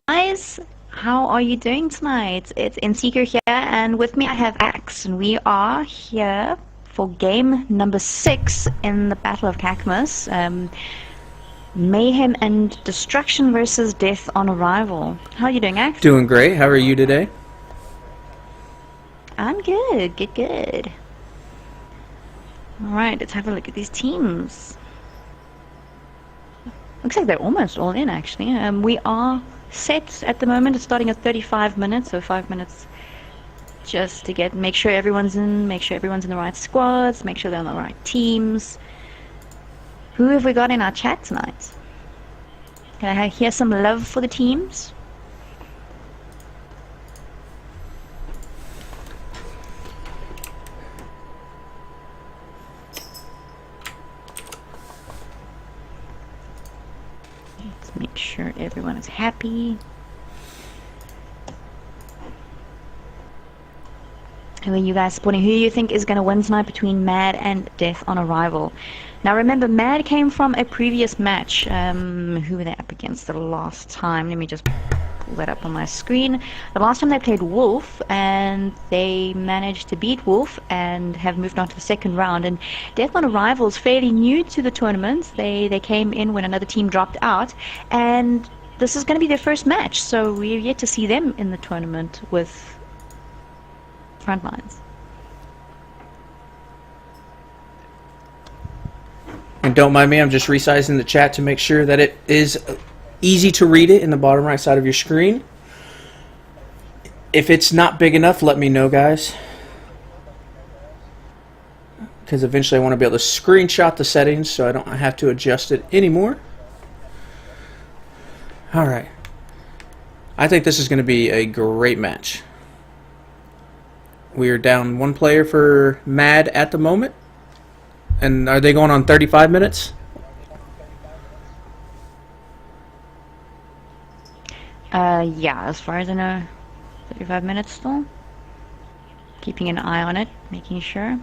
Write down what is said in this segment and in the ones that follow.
Guys, how are you doing tonight? It's Seeker here, and with me I have Axe, and we are here for game number 6 in the Battle of Kakamas. Mayhem and Destruction versus Death on Arrival. How are you doing, Axe? Doing great. How are you today? I'm good, good. Alright, let's have a look at these teams. Looks like they're almost all in, actually. We are set at the moment. It's starting at 35 minutes, so 5 minutes just to make sure everyone's in, make sure everyone's in the right squads, make sure they're on the right teams. Who have we got in our chat tonight? Can I hear some love for the teams? Let's make sure everyone is happy. Who are you guys supporting? Who do you think is going to win tonight between Mad and Death on Arrival? Now remember, Mad came from a previous match. Who were they up against the last time? Let me just pull that up on my screen. The last time they played Wolf, and they managed to beat Wolf and have moved on to the second round. And Death on Arrival is fairly new to the tournament. They came in when another team dropped out, and this is going to be their first match. So we're yet to see them in the tournament with Frontlines. And don't mind me, I'm just resizing the chat to make sure that it is easy to read it in the bottom right side of your screen. If it's not big enough, let me know, guys. Because eventually I want to be able to screenshot the settings so I don't have to adjust it anymore. Alright. I think this is going to be a great match. We are down one player for Mad at the moment. And are they going on 35 minutes? Yeah, as far as I know, 35 minutes still. Keeping an eye on it, making sure.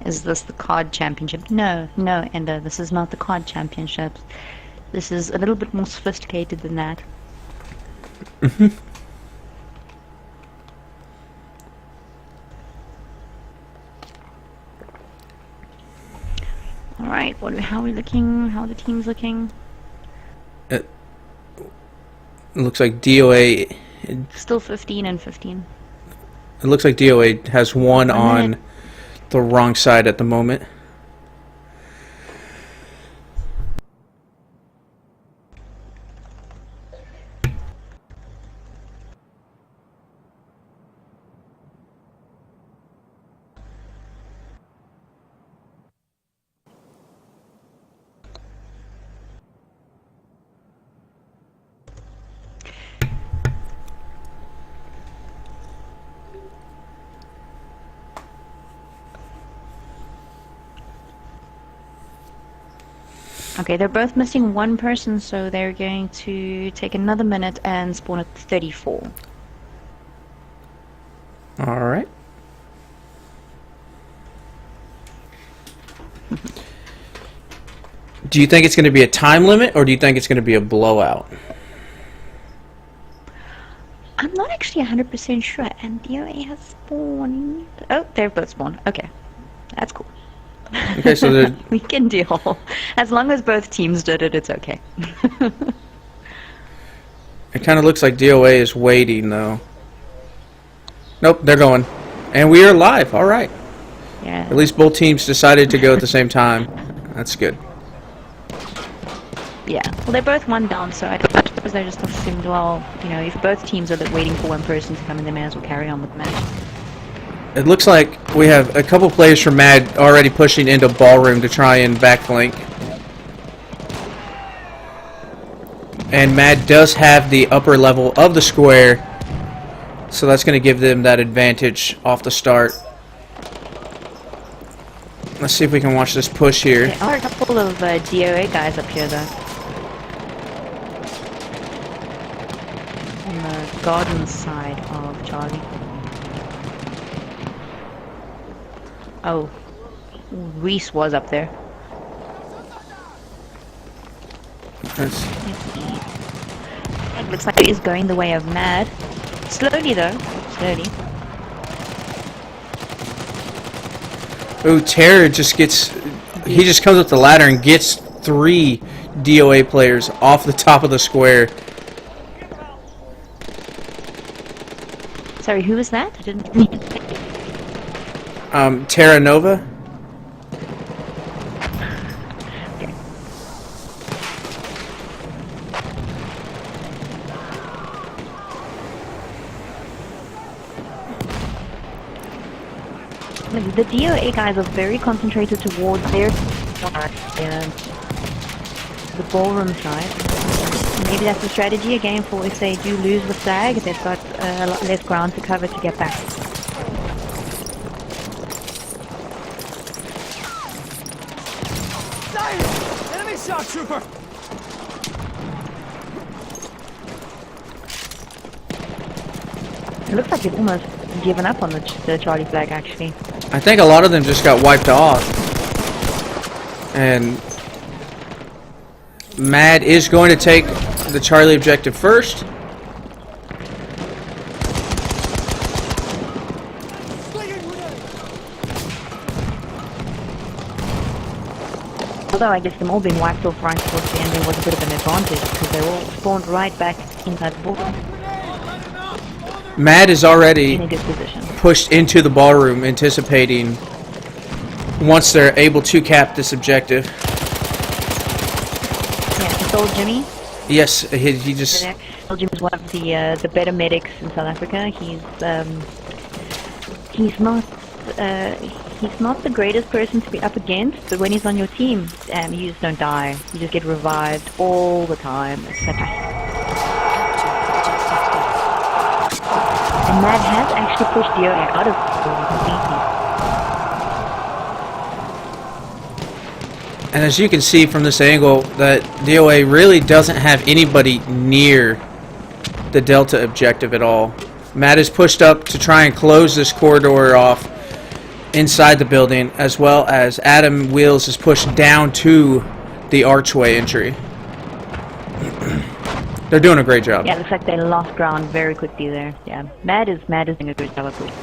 Is this the card championship? No, Ender, this is not the card championship. This is a little bit more sophisticated than that. Alright, how are we looking? How are the teams looking? It looks like DOA... Still 15 and 15. It looks like DOA has one on the wrong side at the moment. Okay, they're both missing one person, so they're going to take another minute and spawn at 34. Alright. Do you think it's going to be a time limit, or do you think it's going to be a blowout? I'm not actually 100% sure, and DOA has spawned. Oh, they're both spawned. Okay, that's cool. Okay, so we can deal. As long as both teams did it, it's okay. it kind of looks like DOA is waiting, though. Nope, they're going. And we are live. All right. Yeah. At least both teams decided to go at the same time. That's good. Yeah. Well, they're both one down, so I suppose they just assumed, well, you know, if both teams are waiting for one person to come in, they may as well carry on with the match. It looks like we have a couple players from Mad already pushing into Ballroom to try and backflank. And Mad does have the upper level of the square, so that's going to give them that advantage off the start. Let's see if we can watch this push here. There are a couple of DOA guys up here, though. On the garden side of Charlie. Oh, Reese was up there. It looks like it is going the way of Mad. Slowly though, slowly. Ooh, Terror just gets... He just comes up the ladder and gets 3 DOA players off the top of the square. Sorry, who was that? I didn't... Terra Nova? The DOA guys are very concentrated towards their the ballroom side. Maybe that's the strategy again for if they do lose the flag, they've got a lot less ground to cover to get back. Enemy shock trooper! It looks like they've almost given up on the Charlie flag actually. I think a lot of them just got wiped off. And Mad is going to take the Charlie objective first. Although I guess them all being wiped off right towards the end, there was a bit of an advantage because they all spawned right back inside the ballroom. Mad is already In a good position. pushed into the ballroom, anticipating once they're able to cap this objective. Yeah, he told Jimmy. Yes, he just... Jimmy is one of the better medics in South Africa. He's not the greatest person to be up against, but when he's on your team, you just don't die. You just get revived all the time. It's fantastic. And Mad has actually pushed DOA out of the completely. And as you can see from this angle, that DOA really doesn't have anybody near the Delta objective at all. Matt is pushed up to try and close this corridor off inside the building, as well as Adam Wheels is pushed down to the archway entry. They're doing a great job. Yeah, it looks like they lost ground very quickly there. Yeah, Mad is doing a good job of pushing.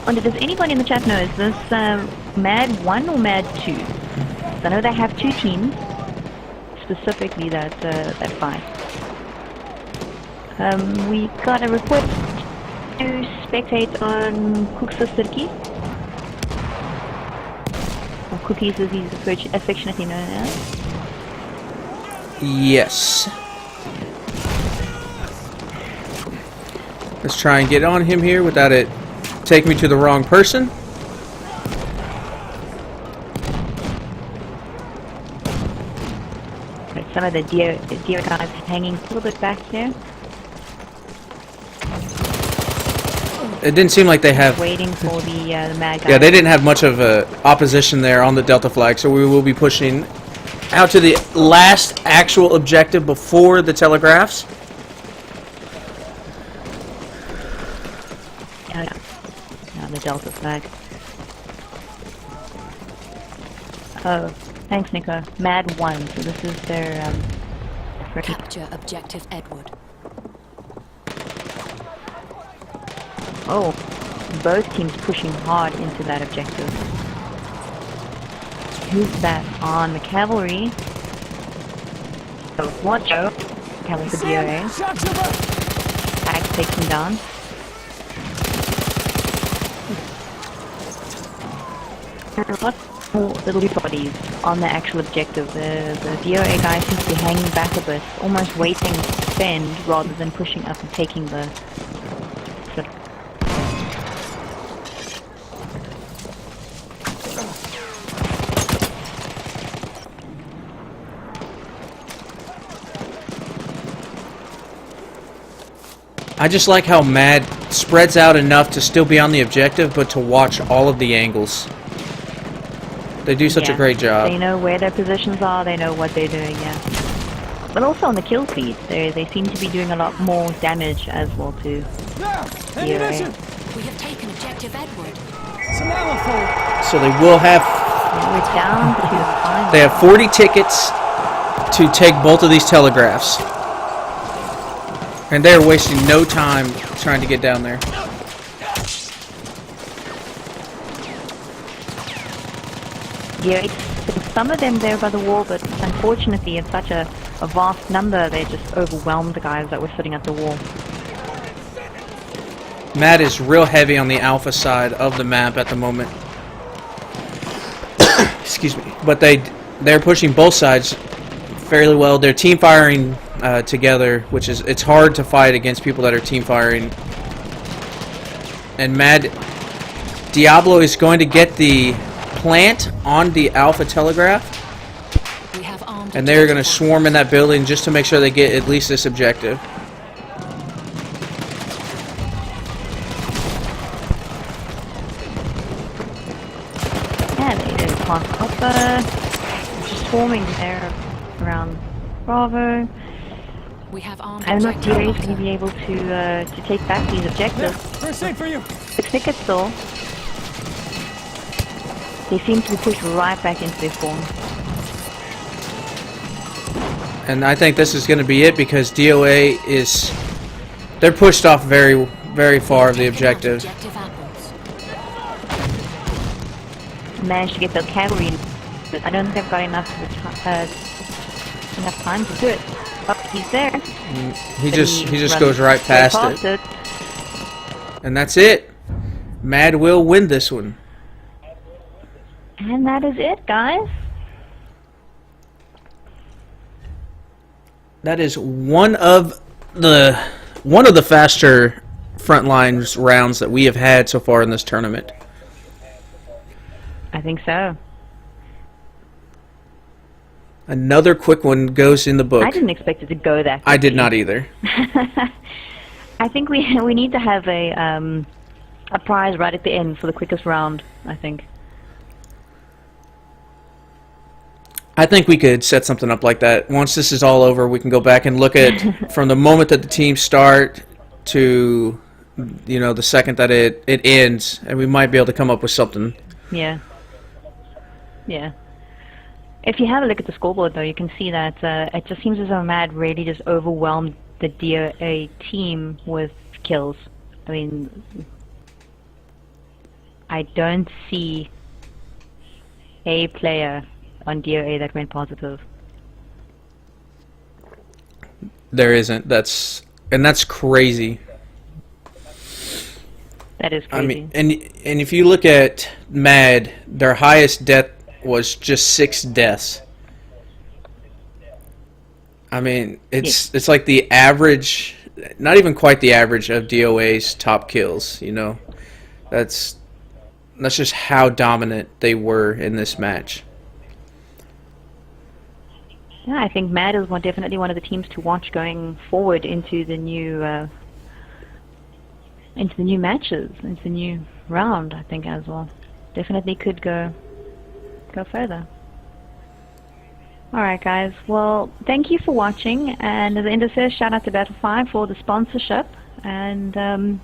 Wonder, does anybody in the chat know, is this Mad 1 or Mad 2? I know they have 2 teams, specifically that fight. We got a request to spectate on Cooksa Sirki. Or Cookies as he's affectionately known as. Yes. Let's try and get on him here without it taking me to the wrong person. Some of the deer guys hanging a little bit back there. It didn't seem like they have... Waiting for the Mad guy. Yeah, they didn't have much of opposition there on the Delta flag, so we will be pushing out to the last actual objective before the telegraphs. Yeah, the Delta flag. Oh, thanks, Nico. Mad 1, so this is their... Capture objective Edward. Oh, both teams pushing hard into that objective. Who's that on the cavalry? So, watch out. Cavalry for DOA. Axe takes him down. What more little bodies on the actual objective? The DOA guy seems to be hanging back a bit, almost waiting to defend rather than pushing up and taking the... I just like how Mad spreads out enough to still be on the objective, but to watch all of the angles. They do such a great job. They know where their positions are, they know what they're doing, yeah. But also on the kill feed, they seem to be doing a lot more damage as well too. There! Ammunition! We have taken objective Edward. Some ammo for So they will have... We're down to 5. They have 40 tickets to take both of these telegraphs. And they're wasting no time trying to get down there. Yeah, it's some of them there by the wall, but unfortunately it's such a vast number, they just overwhelmed the guys that were sitting at the wall. Mad is real heavy on the alpha side of the map at the moment. Excuse me. But they're pushing both sides fairly well. They're team firing together, which is, it's hard to fight against people that are team firing. And Mad Diablo is going to get the plant on the alpha telegraph, We have armed and they're going to swarm in that building just to make sure they get at least this objective. Yeah, they did plant Alpha, just swarming there around Bravo. We have armed I'm not objective sure he's going to Alpha. be able to take back these There! objectives. First aid for you! 6 tickets still. They seem to be pushed right back into their spawn. And I think this is going to be it because DOA is... They're pushed off very, very far of the objective. Objective apples. Managed to get the cavalry in, but I don't think they've got enough time to do it. Oh, he's there. He But just runs goes right past it. And that's it. Mad will win this one. And that is it, guys. That is one of the faster Frontlines rounds that we have had so far in this tournament. I think so. Another quick one goes in the book. I didn't expect it to go that quickly. I did not either. I think we need to have a prize right at the end for the quickest round, I think. I think we could set something up like that. Once this is all over, we can go back and look at from the moment that the teams start to, you know, the second that it ends, and we might be able to come up with something. Yeah. Yeah. If you have a look at the scoreboard, though, you can see that it just seems as though Mad really just overwhelmed the DOA team with kills. I mean, I don't see a player on DOA that went positive. There isn't. That's crazy. That is crazy. I mean, and if you look at Mad, their highest death was just 6 deaths. I mean, it's like the average, not even quite the average of DOA's top kills. You know, that's just how dominant they were in this match. Yeah, I think Mad is definitely one of the teams to watch going forward into the new matches, into the new round. I think as well, definitely could go further. All right, guys. Well, thank you for watching, and as Ender says, shout out to Battle5 for the sponsorship, and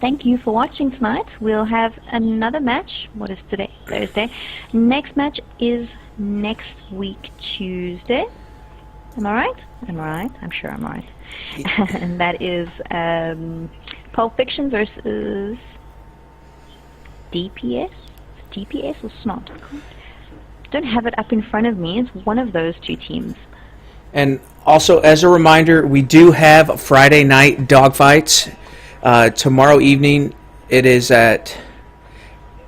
thank you for watching tonight. We'll have another match. What is today? Thursday. Next match is next week, Tuesday. Am I right? I'm right. I'm sure I'm right. And that is Pulp Fiction versus DPS? DPS or Snot? Don't have it up in front of me. It's one of those two teams. And also, as a reminder, we do have Friday night dogfights. Tomorrow evening, it is at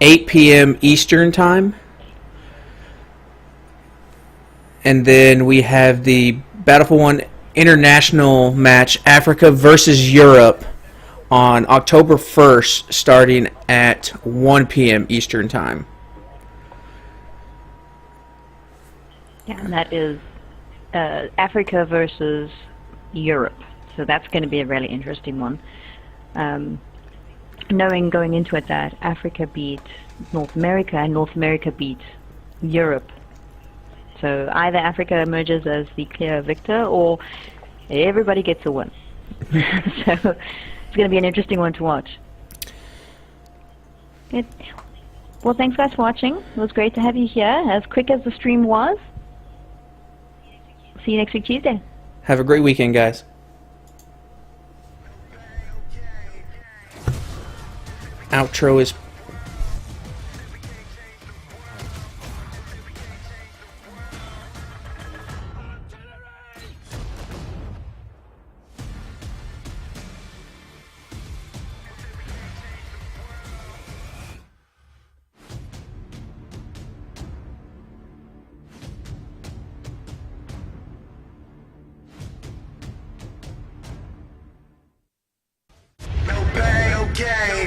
8 p.m. Eastern Time. And then we have the Battlefield 1 International match, Africa versus Europe, on October 1st, starting at 1 p.m. Eastern Time. Yeah, and that is Africa versus Europe. So that's going to be a really interesting one. Knowing going into it that Africa beat North America and North America beat Europe. So either Africa emerges as the clear victor or everybody gets a win. So it's going to be an interesting one to watch. Good. Well, thanks guys for watching. It was great to have you here, as quick as the stream was. See you next week Tuesday. Have a great weekend, guys. Outro is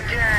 Okay.